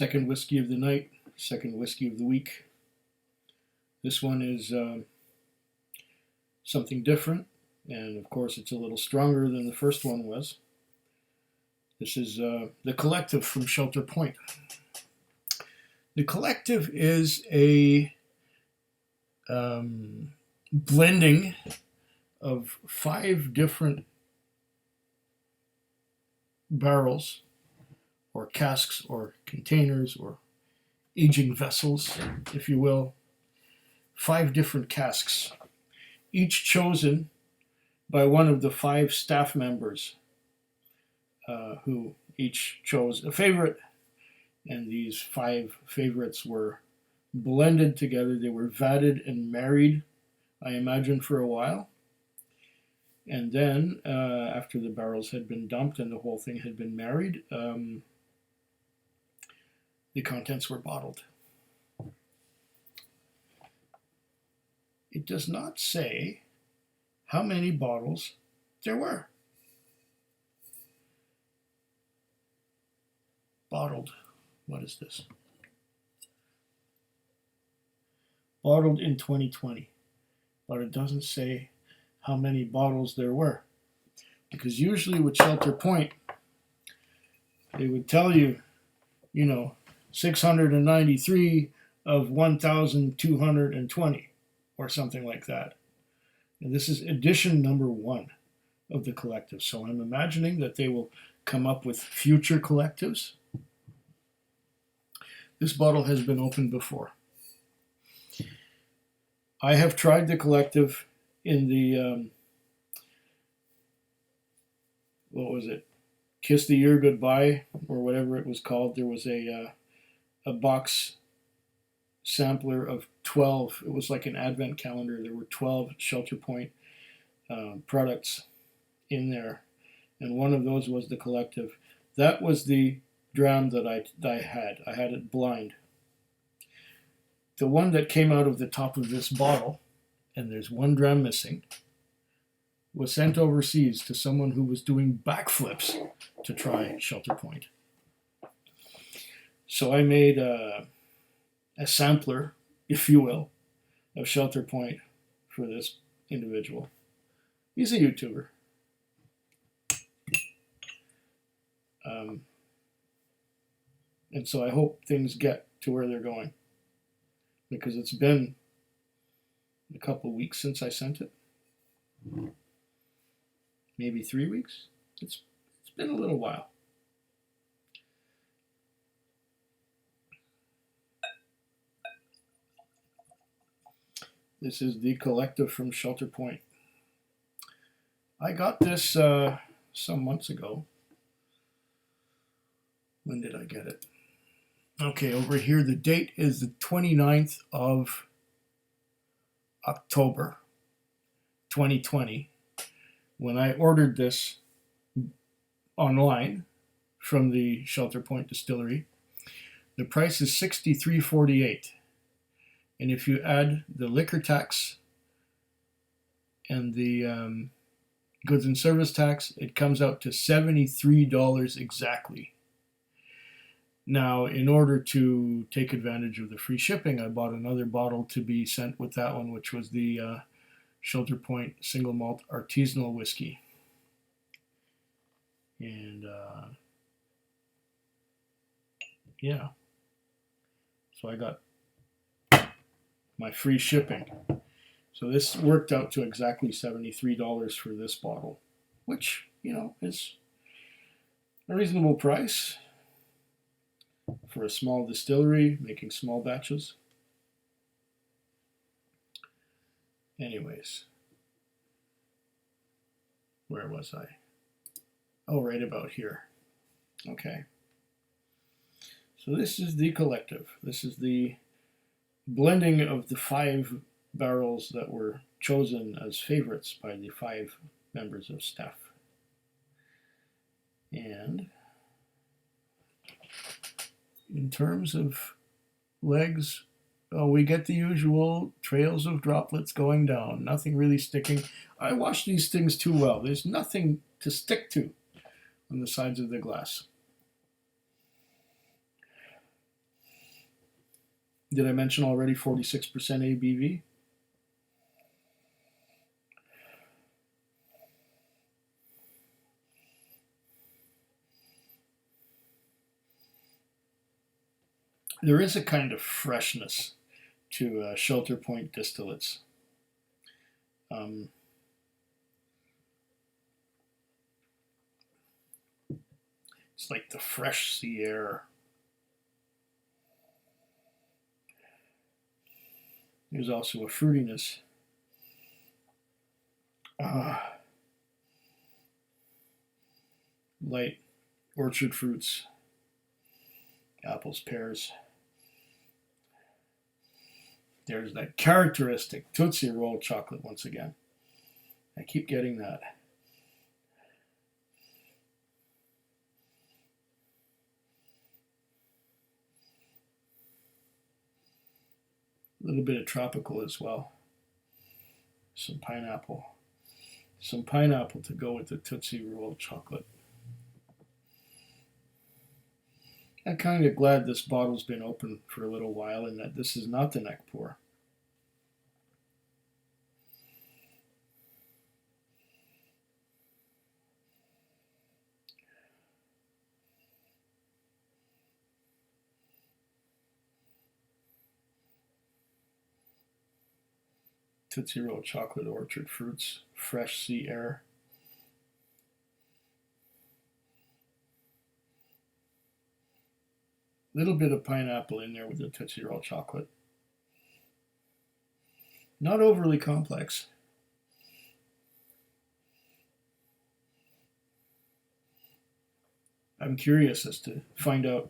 Second whiskey of the night, second whiskey of the week. This one is something different, and of course it's a little stronger than the first one was. This is the Collective from Shelter Point. The Collective is a blending of 5 different barrels or casks or containers or aging vessels, if you will. 5 different casks, each chosen by one of the 5 staff members who each chose a favorite, and these 5 favorites were blended together. They were vatted and married, I imagine, for a while. And then, after the barrels had been dumped and the whole thing had been married, the contents were bottled. It does not say how many bottles there were. Bottled. What is this? Bottled in 2020. But it doesn't say how many bottles there were. Because usually with Shelter Point, they would tell you, 693 of 1,220 or something like that. And this is edition number 1 of the Collective. So I'm imagining that they will come up with future collectives. This bottle has been opened before. I have tried the Collective in the, what was it? Kiss the Year Goodbye, or whatever it was called. There was a box sampler of 12. It was like an advent calendar. There were 12 Shelter Point products in there, and one of those was the Collective. That was the dram that I had. I had it blind. The one that came out of the top of this bottle, and there's 1 dram missing, was sent overseas to someone who was doing backflips to try Shelter Point. So I made a sampler, if you will, of Shelter Point for this individual. He's a YouTuber. And so I hope things get to where they're going, because it's been a couple of weeks since I sent it. Maybe 3 weeks. It's been a little while. This is the Collective from Shelter Point. I got this some months ago. When did I get it? Okay, over here the date is the 29th of October 2020, when I ordered this online from the Shelter Point Distillery. The price is $63.48. And if you add the liquor tax and the goods and service tax, it comes out to $73 exactly. Now, in order to take advantage of the free shipping, I bought another bottle to be sent with that one, which was the Shelter Point Single Malt Artisanal Whiskey. And, yeah. So I got my free shipping. So this worked out to exactly $73 for this bottle, which, is a reasonable price for a small distillery making small batches. Anyways, where was I? Oh, right about here. Okay. So this is the Collective. This is the blending of the 5 barrels that were chosen as favorites by the 5 members of staff. And in terms of legs, we get the usual trails of droplets going down, nothing really sticking. I wash these things too well. There's nothing to stick to on the sides of the glass. Did I mention already 46% ABV? There is a kind of freshness to Shelter Point distillates. Um, it's like the fresh sea air. There's also a fruitiness. Light orchard fruits, apples, pears. There's that characteristic Tootsie Roll chocolate once again. I keep getting that. A little bit of tropical as well. Some pineapple. Some pineapple to go with the Tootsie Roll chocolate. I'm kind of glad this bottle's been open for a little while and that this is not the neck pour. Tootsie Roll chocolate, orchard fruits, fresh sea air. Little bit of pineapple in there with the Tootsie Roll chocolate. Not overly complex. I'm curious as to find out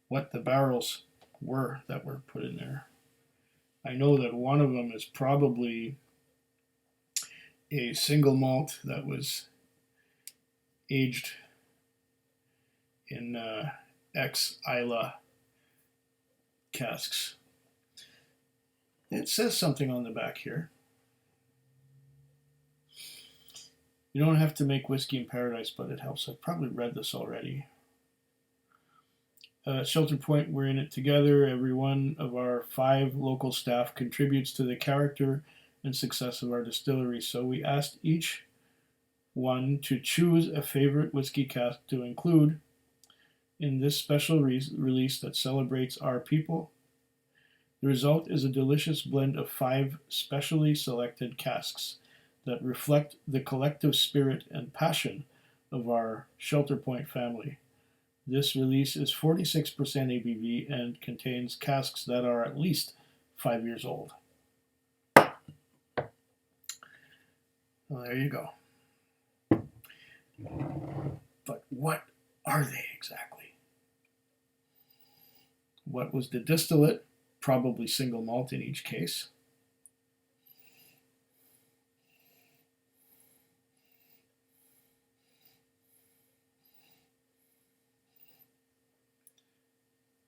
what the barrels were that were put in there. I know that one of them is probably a single malt that was aged in ex-Isla casks. It says something on the back here. You don't have to make whiskey in paradise, but it helps. I've probably read this already. Shelter Point, we're in it together. Every one of our 5 local staff contributes to the character and success of our distillery. So we asked each one to choose a favorite whiskey cask to include in this special release that celebrates our people. The result is a delicious blend of 5 specially selected casks that reflect the collective spirit and passion of our Shelter Point family. This release is 46% ABV and contains casks that are at least 5 years old. Well, there you go. But what are they exactly? What was the distillate? Probably single malt in each case.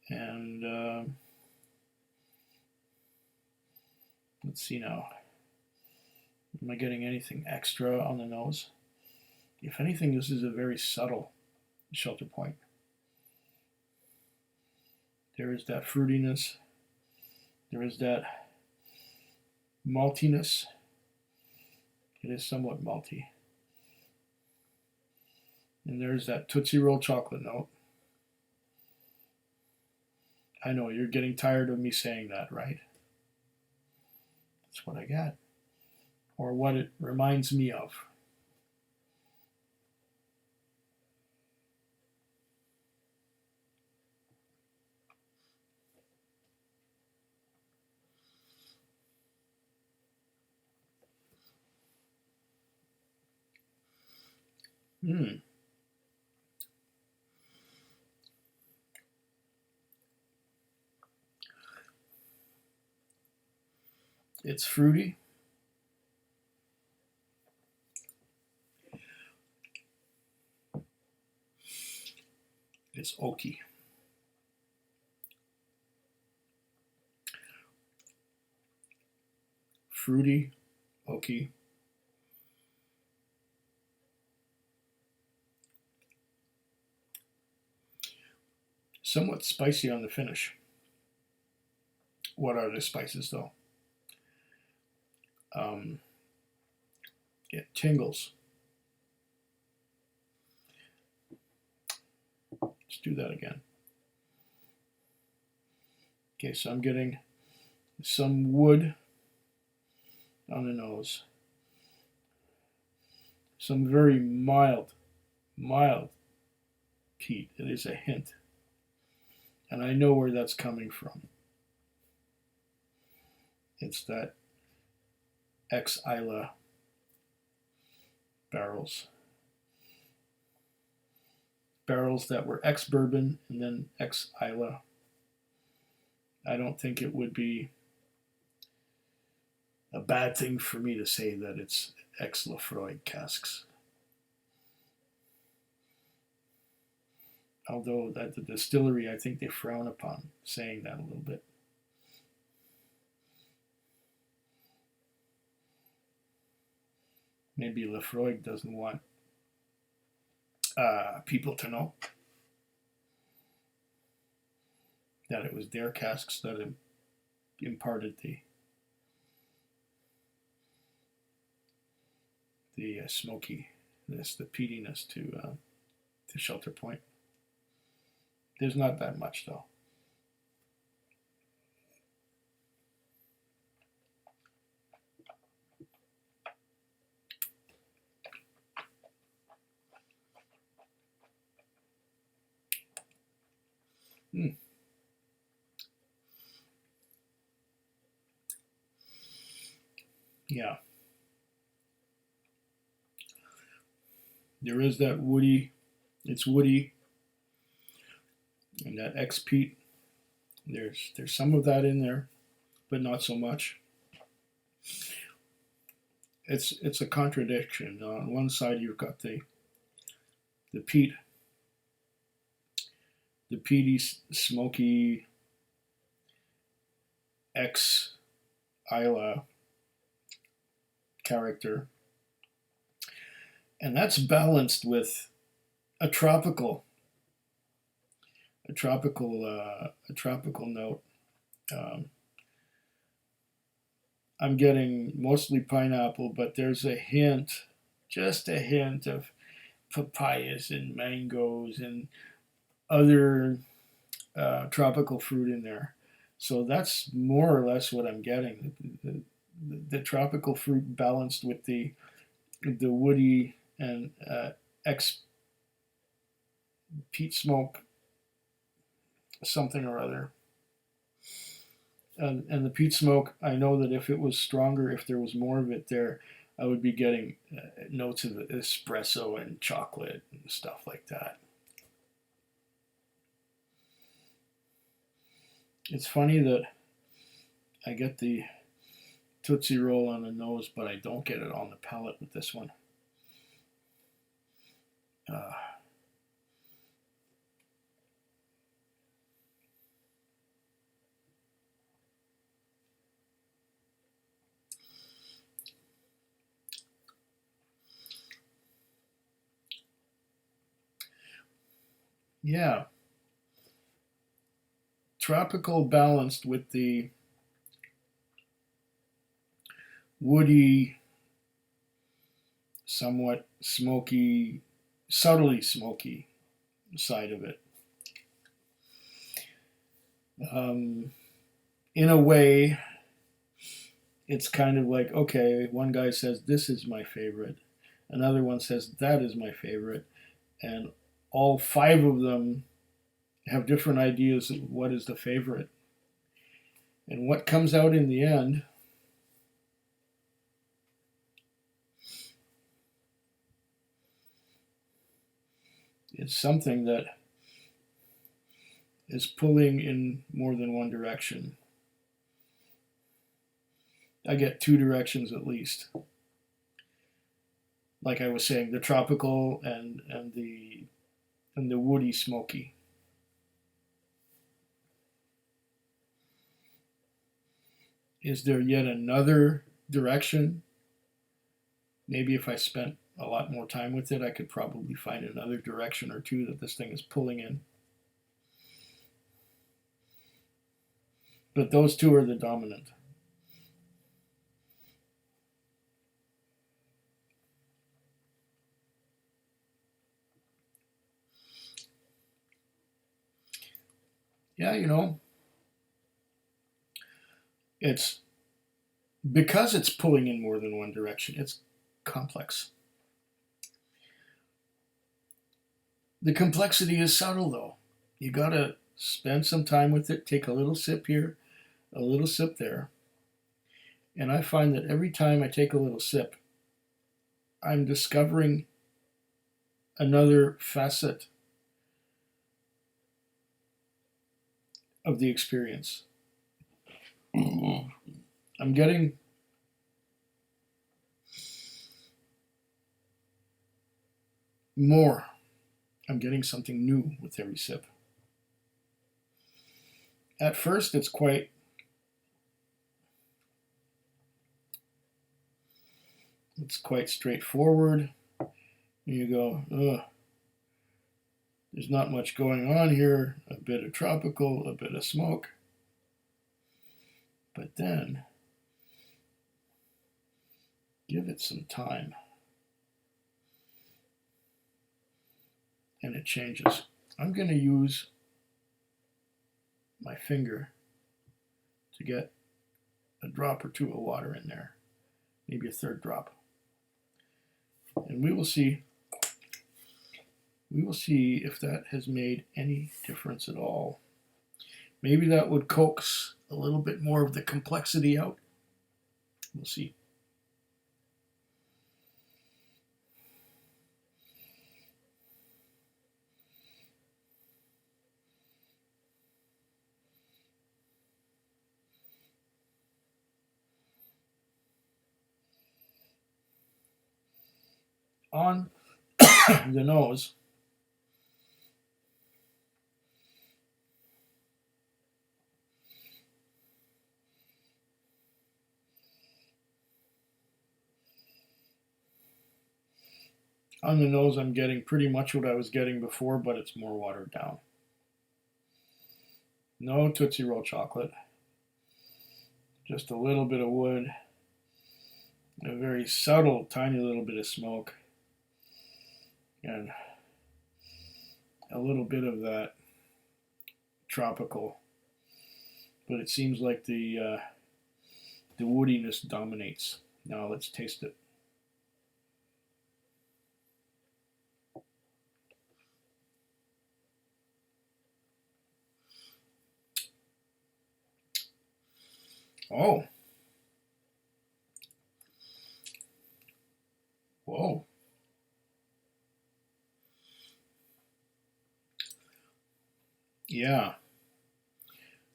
And let's see now. Am I getting anything extra on the nose? If anything, this is a very subtle Shelter Point. There is that fruitiness. There is that maltiness. It is somewhat malty. And there's that Tootsie Roll chocolate note. I know you're getting tired of me saying that, right? That's what I got. Or what it reminds me of. It's fruity. It's oaky. Fruity, oaky. Somewhat spicy on the finish. What are the spices though? It tingles. Let's do that again. Okay, so I'm getting some wood on the nose. Some very mild peat. It is a hint. And I know where that's coming from. It's that ex-Isla barrels. Barrels that were ex-bourbon and then ex-Isla. I don't think it would be a bad thing for me to say that it's ex-Lafroig casks. Although at the distillery, I think they frown upon saying that a little bit. Maybe Lafroig doesn't want people to know that it was their casks that imparted the smokiness, the peatiness to Shelter Point. There's not that much though. Yeah. There is that woody, it's woody, and that ex-peat. There's some of that in there, but not so much. It's a contradiction. On one side, you've got the peat, the peaty, smoky, ex-Isla character, and that's balanced with a tropical note. I'm getting mostly pineapple, but there's a hint, just a hint of papayas and mangoes and other tropical fruit in there. So that's more or less what I'm getting. The tropical fruit balanced with the woody and ex peat smoke something or other. And the peat smoke, I know that if it was stronger, if there was more of it there, I would be getting notes of espresso and chocolate and stuff like that. It's funny that I get the Tootsie Roll on the nose, but I don't get it on the palate with this one. Yeah. Tropical balanced with the woody, somewhat smoky, subtly smoky side of it. In a way, it's kind of like, okay, one guy says, this is my favorite. Another one says, that is my favorite. And all five of them have different ideas of what is the favorite. And what comes out in the end is something that is pulling in more than one direction. I get two directions at least. Like I was saying, the tropical and the woody smoky. Is there yet another direction? Maybe if I spent a lot more time with it, I could probably find another direction or two that this thing is pulling in. But those two are the dominant. Yeah, it's because it's pulling in more than one direction, it's complex. The complexity is subtle, though. You gotta spend some time with it, take a little sip here, a little sip there. And I find that every time I take a little sip, I'm discovering another facet of the experience. I'm getting more. I'm getting something new with every sip. At first, it's quite straightforward. You go, ugh, there's not much going on here. A bit of tropical, a bit of smoke. But then, give it some time. And it changes. I'm going to use my finger to get a drop or two of water in there. Maybe a third drop. And we will see if that has made any difference at all. Maybe that would coax a little bit more of the complexity out. We'll see. On the nose, I'm getting pretty much what I was getting before, but it's more watered down. No Tootsie Roll chocolate. Just a little bit of wood. A very subtle, tiny little bit of smoke. And a little bit of that tropical. But it seems like the woodiness dominates. Now let's taste it. Oh. Whoa. Yeah.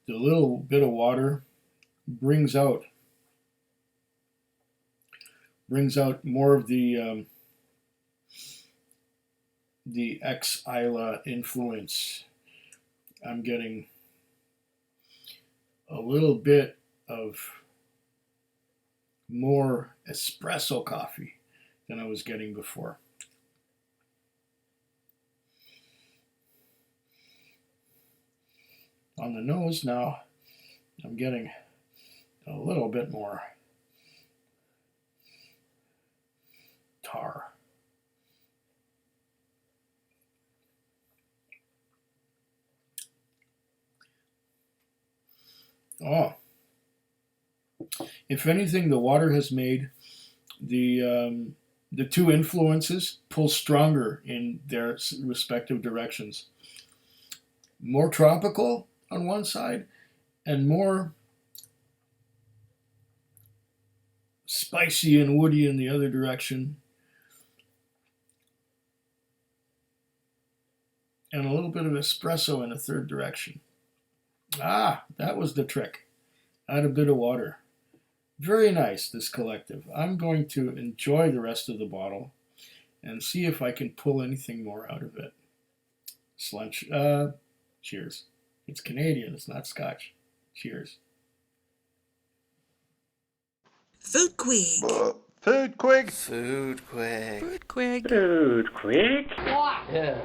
The little bit of water brings out more of the ex-Isla influence. I'm getting a little bit of more espresso coffee than I was getting before. On the nose now, I'm getting a little bit more tar. Oh, if anything, the water has made the two influences pull stronger in their respective directions. More tropical on one side, and more spicy and woody in the other direction. And a little bit of espresso in a third direction. Ah, that was the trick. Add a bit of water. Very nice, this collective. I'm going to enjoy the rest of the bottle and see if I can pull anything more out of it. Cheers. It's Canadian, it's not Scotch. Cheers. Food Quig. Food Quig. Food Quig. Food Quig. Food Quig. Yeah.